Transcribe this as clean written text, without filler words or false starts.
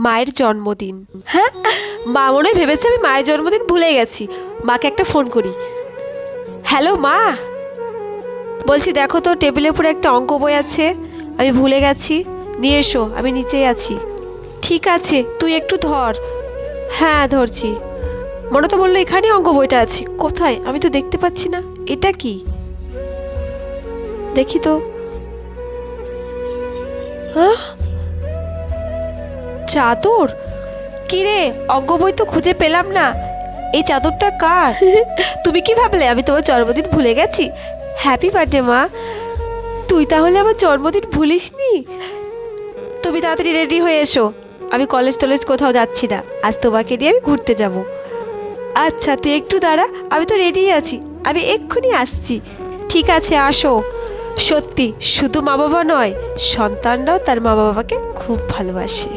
মায়ের জন্মদিন। হ্যাঁ, মা মনে হয় ভেবেছে আমি মায়ের জন্মদিন ভুলে গেছি। মাকে একটা ফোন করি। হ্যালো মা, বলছি দেখো তো টেবিলের উপরে একটা অঙ্ক বই আছে, আমি ভুলে গেছি, নিয়ে এসো, আমি নিচেই আছি। ঠিক আছে, তুই একটু ধর। হ্যাঁ ধরছি। মনে তো বললো এখানে অঙ্ক বইটা আছে, কোথায় আমি তো দেখতে পাচ্ছি না। এটা কি, দেখি তো। হ্যাঁ, চাদর। কিরে, অঙ্ক বই তো খুঁজে পেলাম না, এই চাদরটা কার? তুমি কি ভাবলে আমি তোমার জন্মদিন ভুলে গেছি? হ্যাপি বার্থডে মা। তুই তাহলে আমার জন্মদিন ভুলিসনি? তুমি তাড়াতাড়ি রেডি হয়ে এসো, আমি কলেজ টলেজ কোথাও যাচ্ছি না, আজ তোমাকে নিয়ে আমি ঘুরতে যাব। আচ্ছা তুই একটু দাঁড়া, আমি তো রেডি আছি, আমি এক্ষুনি আসছি। ঠিক আছে আসো। সত্যি শুধু মা বাবা নয়, সন্তানরাও তার মা বাবাকে খুব ভালোবাসে।